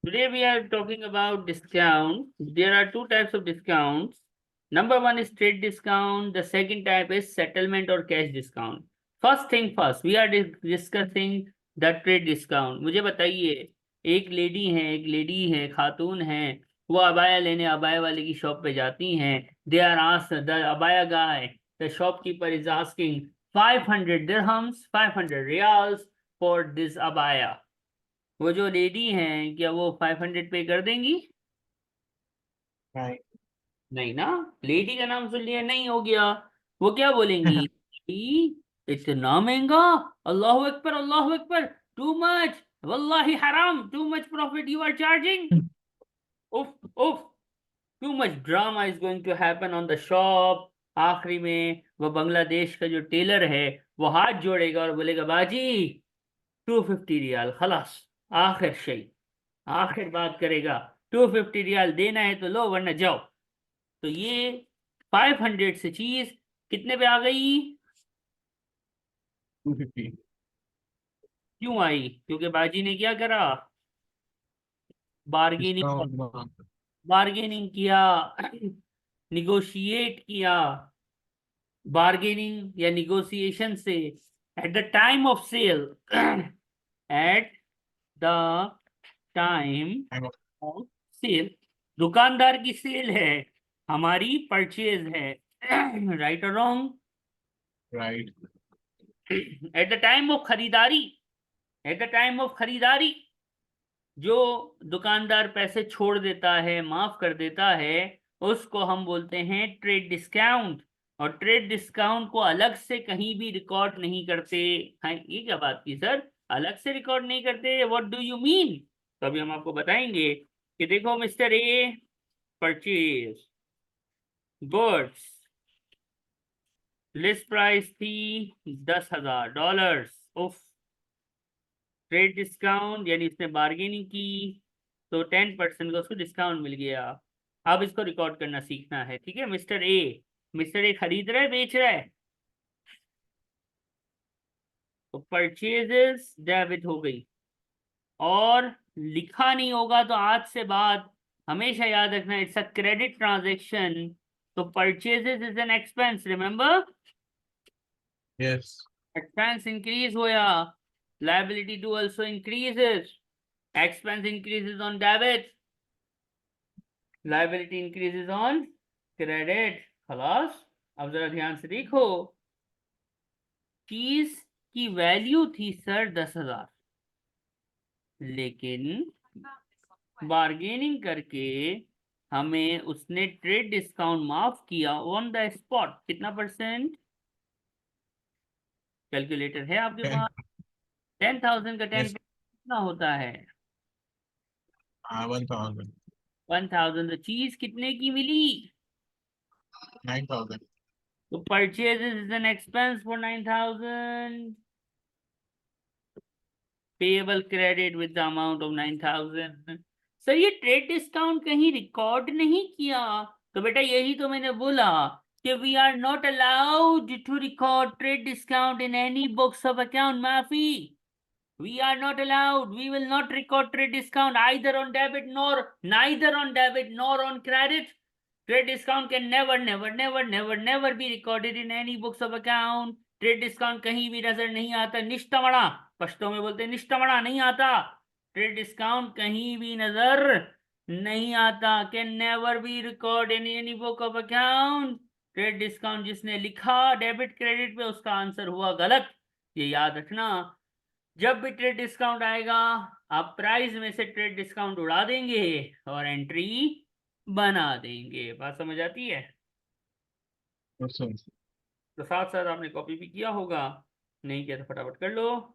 Today we are talking about discount. There are two types of discounts. Number one is trade discount. The second type is settlement or cash discount. First thing first, we are discussing the trade discount. मुझे बताइए, एक lady है, खातून है, वो abaya लेने abaya वाले की shop पे जाती हैं. दे आर आस्क्ड द अबाया guy, the shopkeeper is asking 500 dirhams, 500 riyals for this abaya. वो जो लेडी हैं, क्या वो 500 पे कर देंगी? नहीं। नहीं ना. लेडी का नाम सुन लिया, नहीं हो गया. वो क्या बोलेंगी? इतना महंगा, अल्लाह अकबर, अल्लाह अकबर, टू मच, वल्लाही हराम, too much profit you are charging. उफ उफ, too much drama is going to happen on the shop. आखिरी में वो बांग्लादेश का जो टेलर है, वो हाथ जोड़ेगा और बोलेगा, बाजी 250 रियाल खलास. आखिर शेई, आखिर बात करेगा. 250 रियाल देना है तो लो, वरना जाओ. तो ये 500 से चीज कितने पे आ गई? 250। क्यों आई? क्योंकि बाजी ने क्या करा? बार्गेनिंग. डिस्काउंट। बार्गेनिंग किया, निगोशिएट किया. बार्गेनिंग या निगोशिएशन से at the time of sale, at the time of sale, दुकानदार की सेल है, हमारी परचेज है. राइट और wrong? Right. At the time of खरीदारी, एट द टाइम ऑफ खरीदारी जो दुकानदार पैसे छोड़ देता है, माफ कर देता है, उसको हम बोलते हैं ट्रेड डिस्काउंट. और ट्रेड डिस्काउंट को अलग से कहीं भी रिकॉर्ड नहीं करते. हाँ, ये क्या बात की सर, अलग से रिकॉर्ड नहीं करते? What do you mean? तो अभी हम आपको बताएंगे कि देखो mister A purchase goods, list price थी $10,000. उफ, ट्रेड डिस्काउंट यानी इसने बार्गेनिंग की तो 10% का उसको डिस्काउंट मिल गया. अब इसको रिकॉर्ड करना सीखना है. ठीक है, मिस्टर ए खरीद रहा है, बेच रहा है, तो परचेजेस डेबिट हो गई. और लिखा नहीं होगा तो आज से बाद हमेशा याद रखना, इट्स अ क्रेडिट ट्रांजेक्शन. तो purchases is an expense, remember. Yes. Expense increase होया, liability to also increases. Expense increases on debit, liability increases on credit. खलास. अब जरा ध्यान से देखो, चीज की वैल्यू थी सर 10,000, लेकिन बार्गेनिंग करके हमें उसने ट्रेड डिस्काउंट माफ किया ऑन द स्पॉट. कितना परसेंट? कैलकुलेटर है आपके पास? 10,000 का 10 यस। कितना होता है? 1000। 1,000. तो चीज कितने की मिली? 9000। तो purchases is an expense for 9,000. Payable credit with the amount of 9,000. Sir ये ट्रेड डिस्काउंट कहीं रिकॉर्ड नहीं किया. तो बेटा यही तो मैंने बोला कि we are not allowed to record trade discount in any books of account. माफी, we are not allowed, we will not record trade discount either on debit nor neither on debit nor on credit. Trade discount can never be recorded in any books of account. Trade discount कहीं भी नजर नहीं आता. निष्ठमणा, पश्तो में बोलते हैं निष्ठमणा, नहीं आता. ट्रेड डिस्काउंट कहीं भी नजर नहीं आता. Can never be record in any book of account. Trade discount जिसने लिखा डेबिट क्रेडिट पे, उसका आंसर हुआ गलत. ये याद रखना, जब भी ट्रेड डिस्काउंट आएगा आप प्राइस में से ट्रेड डिस्काउंट उड़ा देंगे और एंट्री बना देंगे. बात समझ आती है? तो साथ साथ आपने कॉपी भी किया होगा, नहीं किया तो फटाफट कर लो.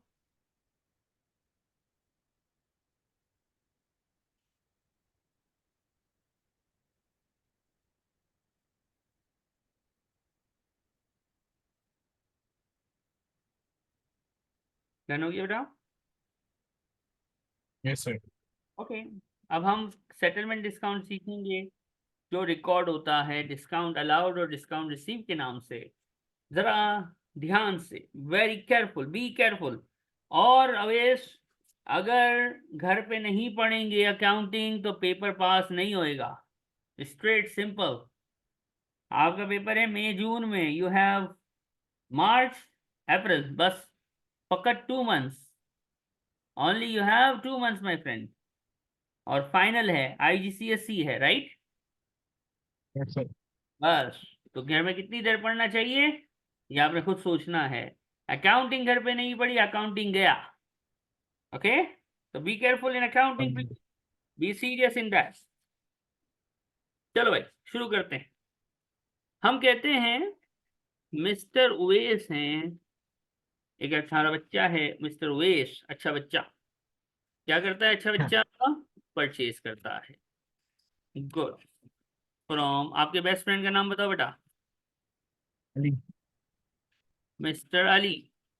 डन हो गया बेटा? Yes sir. ओके. अब हम सेटलमेंट डिस्काउंट सीखेंगे, जो रिकॉर्ड होता है डिस्काउंट अलाउड और डिस्काउंट रिसीव के नाम से. जरा ध्यान से, वेरी केयरफुल, बी केयरफुल. और अवेश, अगर घर पे नहीं पढ़ेंगे अकाउंटिंग तो पेपर पास नहीं होएगा। Straight simple. आपका पेपर है मई जून में, यू हैव मार्च अप्रैल, बस फकत 2 months, only you have 2 months my friend. और फाइनल है, IGCSE है, राइट? Yes, sir. बस। तो घर में कितनी देर पढ़ना चाहिए ये आपने खुद सोचना है। अकाउंटिंग घर पे नहीं पढ़ी, अकाउंटिंग गया। ओके, तो be careful in accounting, be serious in that. चलो भाई शुरू करते हैं। हम कहते हैं मिस्टर उवेस हैं, एक अच्छा बच्चा है मिस्टर उवेस, अच्छा बच्चा। क्या करता है अच्छा बच्चा? परचेज करता है। गुड। फ्रॉम, आपके बेस्ट फ्रेंड का नाम बताओ बेटा। Ali. मिस्टर अली।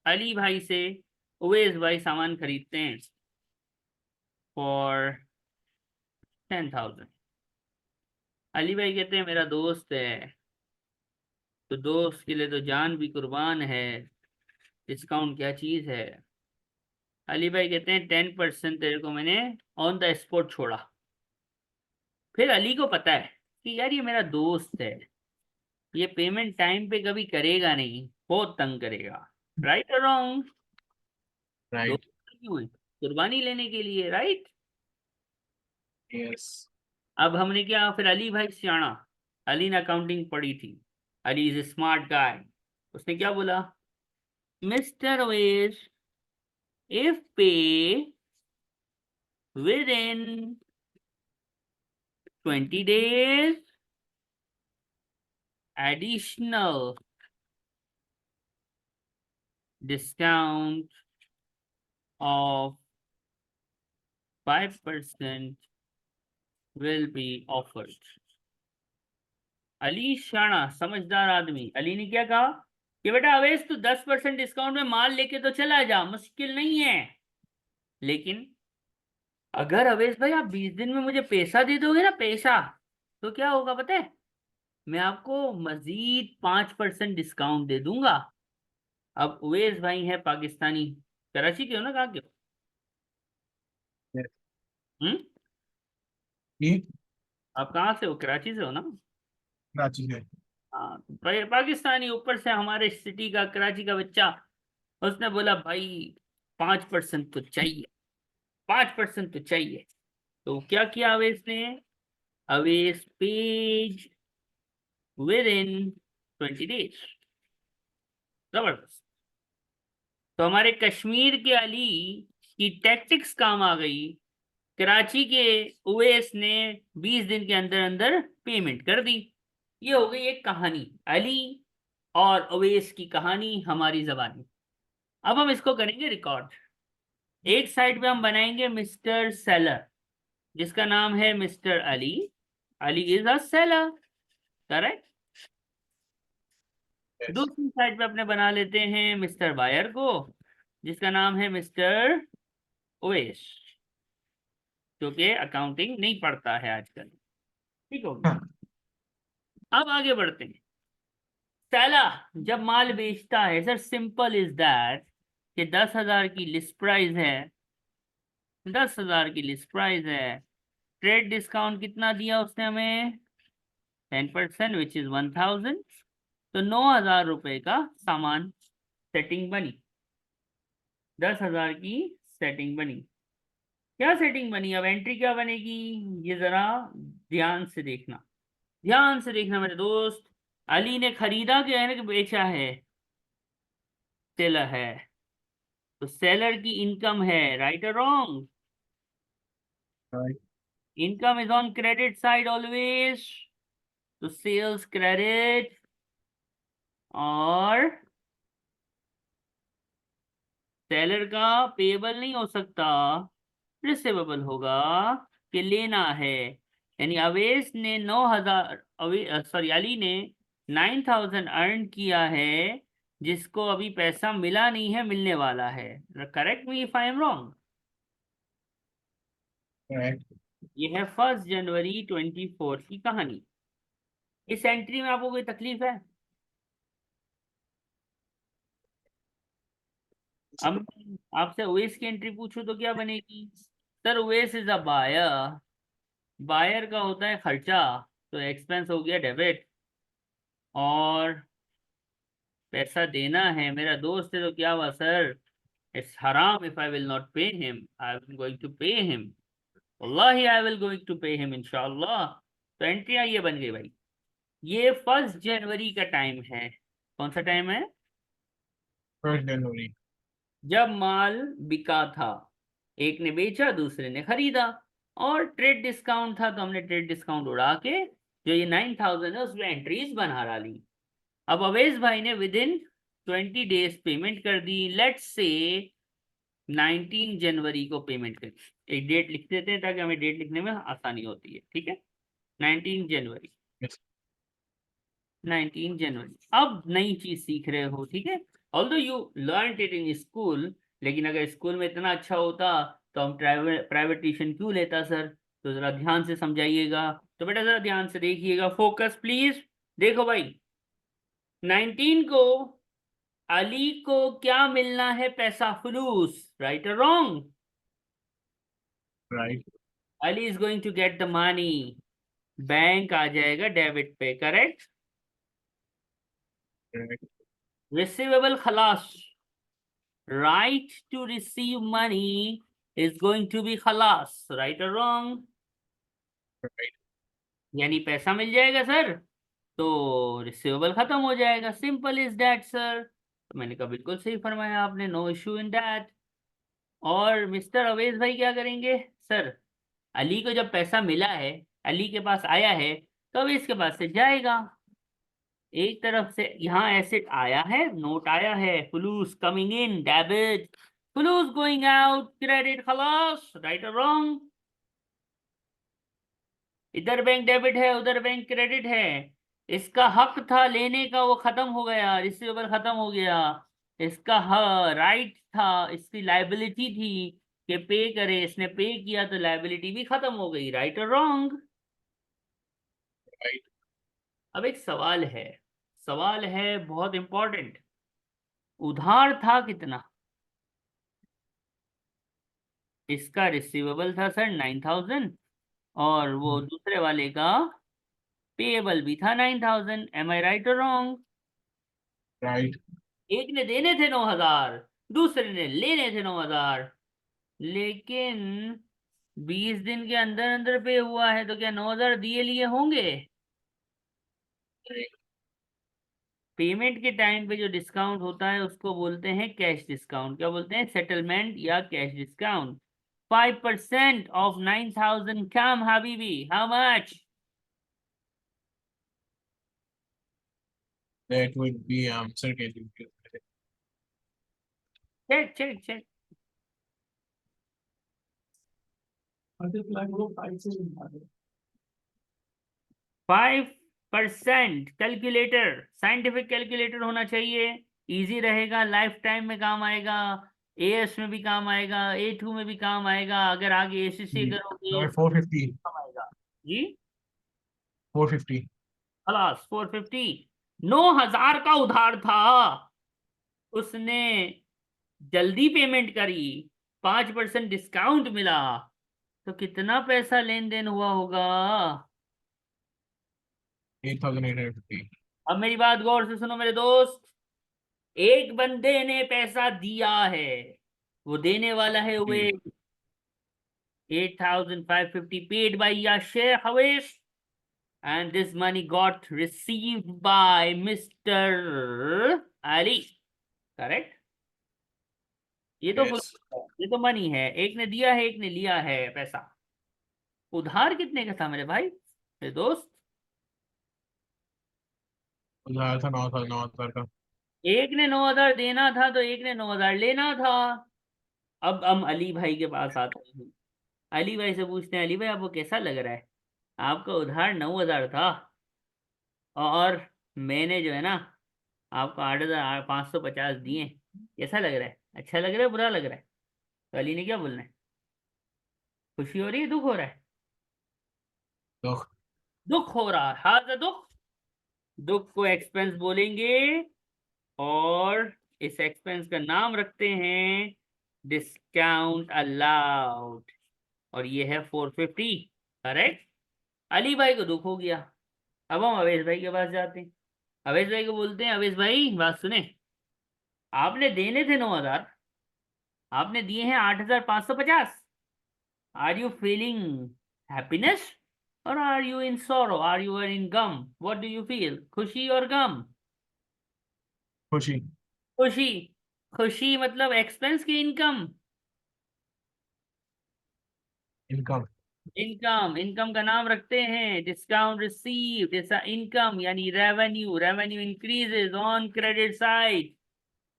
अली भाई से उवेस भाई सामान खरीदते हैं फॉर 10,000। अली भाई कहते हैं मेरा दोस्त है, तो दोस्त के लिए तो जान भी कुर्बान है, डिस्काउंट क्या चीज है। अली भाई कहते हैं 10% तेरे को मैंने ऑन द स्पॉट छोड़ा। फिर अली को पता है कि यार ये मेरा दोस्त है, ये पेमेंट टाइम पे कभी करेगा नहीं, बहुत तंग करेगा। राइट और रॉन्ग? Right. दोस्त क्यों है? कुर्बानी लेने के लिए, राइट? Yes. अब हमने क्या, फिर अली भाई सियाना, अली ने अकाउंटिंग पढ़ी थी, Ali is a smart guy. उसने क्या बोला? मिस्टर वेज, इफ पे with in 20 days additional discount of 5% will be offered। Ali शाना समझदार आदमी, अली ने क्या कहा कि बेटा अवेश तू 10% डिस्काउंट में माल लेके तो चला जा, मुश्किल नहीं है, लेकिन अगर अवेश भाई आप 20 दिन में मुझे पैसा दे दोगे ना, पैसा, तो क्या होगा पता है? मैं आपको मजीद 5% डिस्काउंट दे दूंगा। अब उवेश भाई है पाकिस्तानी, कराची के हो ना, कहाँ के हो? Yes. हम्म, ये आप कहाँ से हो? कराची से हो ना? कराची है। हाँ, तो पाकिस्तानी, ऊपर से हमारे सिटी का, कराची का बच्चा। उसने बोला भाई 5% तो चाहिए, 5% तो चाहिए। तो क्या किया अवेश ने? Avesh page with in 20 days। जबरदस्त। तो हमारे कश्मीर के अली की टैक्टिक्स काम आ गई। कराची के उवेस ने 20 दिन के अंदर अंदर पेमेंट कर दी। ये हो गई एक कहानी, अली और उवेस की कहानी हमारी जबानी। अब हम इसको करेंगे रिकॉर्ड। एक साइड पे हम बनाएंगे मिस्टर सेलर, जिसका नाम है mister Ali. Ali is a seller, correct. Yes. दूसरी साइड पे अपने बना लेते हैं मिस्टर बायर को, जिसका नाम है मिस्टर ओवेस, जो कि अकाउंटिंग नहीं पढ़ता है आजकल। ठीक हो गया। हाँ. अब आगे बढ़ते हैं। साला जब माल बेचता है, सर सिंपल इज दैट, कि 10,000 की लिस्ट प्राइस है, 10,000 की लिस्ट प्राइस है। ट्रेड डिस्काउंट कितना दिया उसने हमें? 10%, विच इज 1,000। तो 9,000 रुपए का सामान सेटिंग बनी, 10,000 की सेटिंग बनी। क्या सेटिंग बनी? अब एंट्री क्या बनेगी, ये जरा ध्यान से देखना, ध्यान से देखना मेरे दोस्त। अली ने खरीदा क्या है ना, कि बेचा है? सेलर है, तो सेलर की इनकम है, राइट और wrong? Right. Income is on credit side always, तो सेल्स क्रेडिट। और सेलर का पेबल नहीं हो सकता, रिसीवेबल होगा, कि लेना है। यानी अवेश ने 9,000, सॉरी अली ने 9,000 अर्न किया है, जिसको अभी पैसा मिला नहीं है, मिलने वाला है। Correct me if I am wrong. Right. ये है 1 जनवरी 24 की कहानी। इस एंट्री में आपको कोई तकलीफ है? अब आपसे ओएस की एंट्री पूछूं तो क्या बनेगी? Sir OS is a buyer, buyer का होता है खर्चा, तो एक्सपेंस हो गया डेबिट। और पैसा देना है, मेरा दोस्त है तो क्या हुआ सर? इट्स हराम if I will not pay him, I am going to pay him, वल्लाही I will going to pay him इंशाल्लाह। तो एंट्रियां ये बन गई भाई। ये 1 जनवरी का टाइम है। कौन सा टाइम है? 1 जनवरी। जब माल बिका था, एक ने बेचा दूसरे ने खरीदा, और ट्रेड डिस्काउंट था तो हमने ट्रेड डिस्काउंट उड़ा के जो ये 9,000 है उसमें एंट्रीज बना डाली। अब अवेश भाई ने विद इन 20 डेज पेमेंट कर दी। लेट्स से 19 जनवरी को पेमेंट कर, एक डेट लिख देते हैं ताकि हमें डेट लिखने में आसानी होती है, ठीक है? 19 जनवरी, Yes. 19 जनवरी। अब नई चीज सीख रहे हो, ठीक है? Although you learn it in school, लेकिन अगर स्कूल में इतना अच्छा होता तो हम प्राइवेट ट्यूशन क्यों लेता सर? तो जरा ध्यान से समझाइएगा। तो बेटा जरा ध्यान से देखिएगा, फोकस प्लीज। देखो भाई, 19 को अली को क्या मिलना है? पैसा, फुलूस, राइट और wrong? Right. Ali is going to get the money, bank आ जाएगा डेबिट पे, करेक्ट? Correct. रिसीवेबल खलास, right to receive money is going to be khalas, right or wrong? Right. यानी पैसा मिल जाएगा सर, तो रिसीवेबल खत्म हो जाएगा, सिंपल इज दैट सर। तो मैंने कहा बिल्कुल सही फरमाया आपने, नो इशू इन दैट। और मिस्टर अवेश भाई क्या करेंगे? सर अली को जब पैसा मिला है, अली के पास आया है, तो अवेश के पास से जाएगा। एक तरफ से यहाँ एसेट आया है, नोट आया है, फ्लूस कमिंग इन, डेबिट, फ्लूस गोइंग आउट, क्रेडिट, खलास, राइट और रॉन्ग? इधर बैंक डेबिट है, उधर बैंक क्रेडिट है। इसका हक था लेने का, वो खत्म हो गया, रिसीवेबल खत्म हो गया। इसका राइट था, इसकी लाइबिलिटी थी कि पे करे, इसने पे किया तो लाइबिलिटी भी खत्म हो गई, राइट और रॉन्ग? Right. अब एक सवाल है, सवाल है बहुत इंपॉर्टेंट। उधार था कितना? इसका रिसीवेबल था सर 9,000, और वो दूसरे वाले का पेएबल भी था 9,000। एम आई राइट और रॉन्ग? Right. एक ने देने थे 9,000, दूसरे ने लेने थे 9,000, लेकिन 20 दिन के अंदर अंदर पे हुआ है, तो क्या 9,000 दिए लिए होंगे? Right. पेमेंट के टाइम पे जो डिस्काउंट होता है उसको बोलते हैं कैश डिस्काउंट। क्या बोलते हैं? सेटलमेंट या कैश डिस्काउंट। 5% ऑफ 9,000 कम हबीबी, how much? That would be answer. Can you give me? Check check check. Multiply वो 5 से निकाल दो। 5%, कैलकुलेटर, साइंटिफिक कैलकुलेटर होना चाहिए, इजी रहेगा, लाइफ टाइम में काम आएगा, एएस में भी काम आएगा, A2 में भी काम आएगा, अगर आगे एसीसी करोगे और 450। काम आएगा। जी 450। खलास 450। 9,000 का उधार था, उसने जल्दी पेमेंट करी, 5% डिस्काउंट मिला, तो कितना पैसा लेन देन हुआ होगा? 8,850। अब मेरी बात गौर से सुनो मेरे दोस्त, एक बंदे ने पैसा दिया है, वो देने वाला है वे। 8,550 paid by Yasher Hawish, and this money got received by Mr. Ali, correct? ये तो Yes. ये तो मनी है, एक ने दिया है एक ने लिया है पैसा। उधार कितने का था मेरे भाई, मेरे दोस्त? उधार था 9,000 का। एक ने 9,000 देना था तो एक ने 9,000 लेना था। अब हम अली भाई के पास आते हैं, अली भाई से पूछते हैं, अली भाई आपको कैसा लग रहा है? आपका उधार 9,000 था, और मैंने जो है ना आपको 8,550 दिए, कैसा लग रहा है? अच्छा लग रहा है, बुरा लग रहा है? तो अली ने क्या बोलना है? खुशी हो रही है, दुख हो रहा है? तो दुख हो रहा है, हाँ दुख। दुख को एक्सपेंस बोलेंगे, और इस एक्सपेंस का नाम रखते हैं डिस्काउंट अलाउड, और ये है 450। करेक्ट। अली भाई को दुख हो गया। अब हम अवेश भाई के पास जाते हैं। अवेश भाई को बोलते हैं, अवेश भाई बात सुने, आपने देने थे 9,000, आपने दिए हैं 8,550। आर यू फीलिंग हैप्पीनेस और are you in sorrow, are you in गम, व्हाट डू यू फील, खुशी और गम? खुशी। खुशी। खुशी मतलब एक्सपेंस की इनकम। इनकम। इनकम, इनकम का नाम रखते हैं डिस्काउंट रिसीव्ड। ऐसा इनकम यानी revenue, revenue increases on credit side.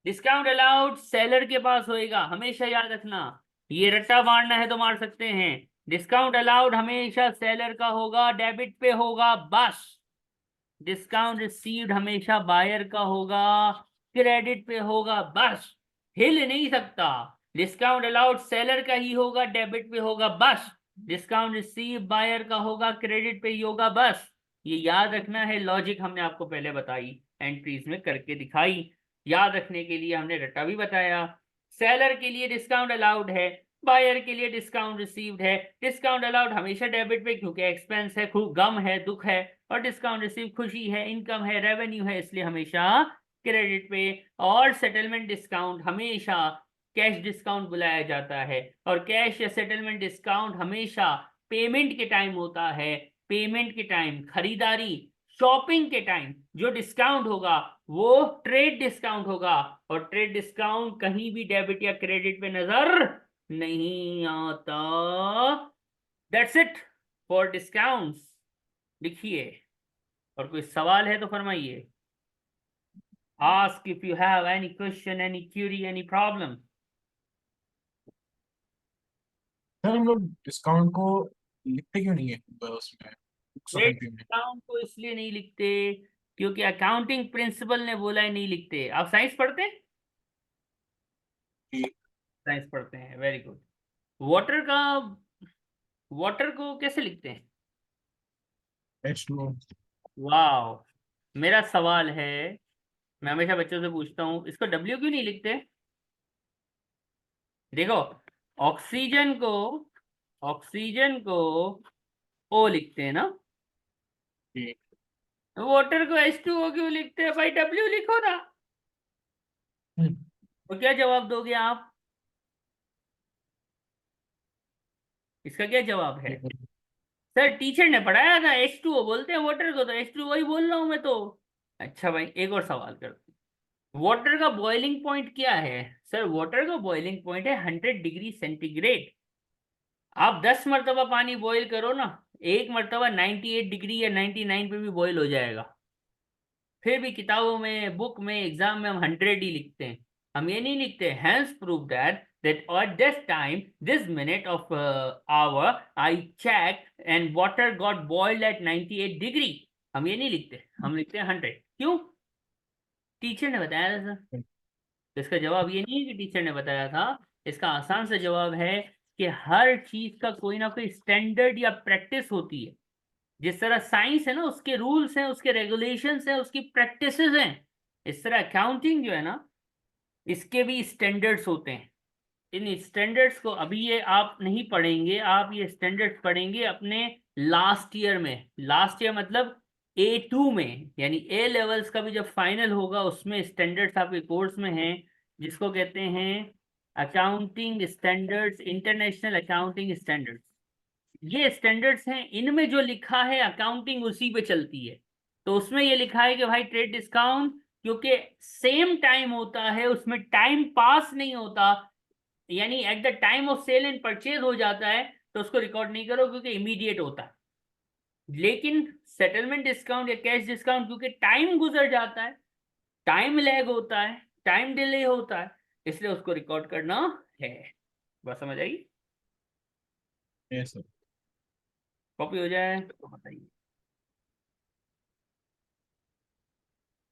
Discount allowed seller के पास होएगा, हमेशा याद रखना। ये रट्टा मारना है तो मार सकते हैं। डिस्काउंट अलाउड हमेशा सेलर का होगा, डेबिट पे होगा बस। डिस्काउंट रिसीव्ड हमेशा बायर का होगा, क्रेडिट पे होगा बस, हिल नहीं सकता। डिस्काउंट अलाउड सेलर का ही होगा, डेबिट पे होगा बस। डिस्काउंट रिसीव बायर का होगा, क्रेडिट पे ही होगा बस। ये याद रखना है, लॉजिक हमने आपको पहले बताई, एंट्रीज में करके दिखाई। याद रखने के लिए हमने रट्टा भी बताया। सेलर के लिए डिस्काउंट अलाउड है, बायर के लिए डिस्काउंट रिसीव्ड है। डिस्काउंट अलाउड हमेशा डेबिट पे क्योंकि एक्सपेंस है, खूब गम है, दुख है, और डिस्काउंट रिसीव खुशी है, इनकम है, रेवेन्यू है, इसलिए हमेशा क्रेडिट पे। और सेटलमेंट डिस्काउंट हमेशा कैश डिस्काउंट बुलाया जाता है, और कैश या सेटलमेंट डिस्काउंट हमेशा पेमेंट के टाइम होता है। पेमेंट के टाइम, खरीदारी, शॉपिंग के टाइम जो डिस्काउंट होगा वो ट्रेड डिस्काउंट होगा, और ट्रेड डिस्काउंट कहीं भी डेबिट या क्रेडिट पे नजर नहीं आता। That's it for discounts. लिखिए, और कोई सवाल है तो फरमाइए। Ask if you have any question, any Curie, any problem. Sir हम लोग डिस्काउंट को लिखते क्यों नहीं है उसमें बुक्स ऑफ ट्रेड एंट्री में? डिस्काउंट को इसलिए नहीं लिखते क्योंकि अकाउंटिंग प्रिंसिपल ने बोला है नहीं लिखते। आप साइंस पढ़ते हैं? कि साइंस पढ़ते हैं, वेरी गुड। वाटर का, वाटर को कैसे लिखते हैं? H2O। वाह, मेरा सवाल है, मैं हमेशा बच्चों से पूछता हूँ, इसको डब्ल्यू क्यों नहीं लिखते? देखो, ऑक्सीजन को, ऑक्सीजन को ओ लिखते हैं ना, कि वाटर को H2O क्यों लिखते हैं भाई? डब्ल्यू लिखो ना। हम्म, तो क्या जवाब दोगे आप? इसका क्या जवाब है? कि- सर टीचर ने पढ़ाया था H2O बोलते हैं वाटर को, तो H2O ही बोल रहा हूं मैं तो। अच्छा भाई, एक और सवाल करते हैं। वाटर का बॉइलिंग पॉइंट क्या है? सर वाटर का बॉइलिंग पॉइंट है 100 डिग्री सेंटीग्रेड। आप 10 मरतबा पानी बॉईल करो ना, एक मरतबा 98 डिग्री या 99 पे भी बॉईल हो जाएगा। फिर भी किताबों में, बुक में, एग्जाम में हम 100 ही लिखते हैं, हम ये नहीं लिखते हैंस prove that that at this time, this minute of hour, I checked and water got boiled at 98 degree। हम ये नहीं लिखते, हम लिखते हैं 100। क्यों? टीचर ने बताया था सर। तो इसका जवाब ये नहीं है कि टीचर ने बताया था, इसका आसान सा जवाब है कि हर चीज का कोई ना कोई स्टैंडर्ड या प्रैक्टिस होती है। जिस तरह साइंस है ना, उसके रूल्स हैं, उसके रेगुलेशंस हैं, उसकी प्रैक्टिसेस हैं, इस तरह अकाउंटिंग जो है ना, इसके भी स्टैंडर्ड्स होते हैं। इन स्टैंडर्ड्स को अभी ये आप नहीं पढ़ेंगे, आप ये स्टैंडर्ड्स पढ़ेंगे अपने लास्ट ईयर में। लास्ट ईयर मतलब A2 में, यानी ए लेवल्स का भी जब फाइनल होगा उसमें स्टैंडर्ड्स आपके कोर्स में हैं, जिसको कहते हैं accounting standards, international accounting standards. ये स्टैंडर्ड्स हैं, इनमें जो लिखा है अकाउंटिंग उसी पे चलती है। तो उसमें ये लिखा है कि भाई ट्रेड डिस्काउंट क्योंकि सेम टाइम होता है, उसमें टाइम पास नहीं होता, यानी at the time of sale and purchase हो जाता है, तो उसको रिकॉर्ड नहीं करो क्योंकि इमीडिएट होता है। लेकिन सेटलमेंट डिस्काउंट या कैश डिस्काउंट क्योंकि टाइम गुजर जाता है, टाइम लैग होता है, टाइम डिले होता है, इसलिए उसको रिकॉर्ड करना है। बस समझ आई? ये सर। कॉपी हो जाए तो बताइए।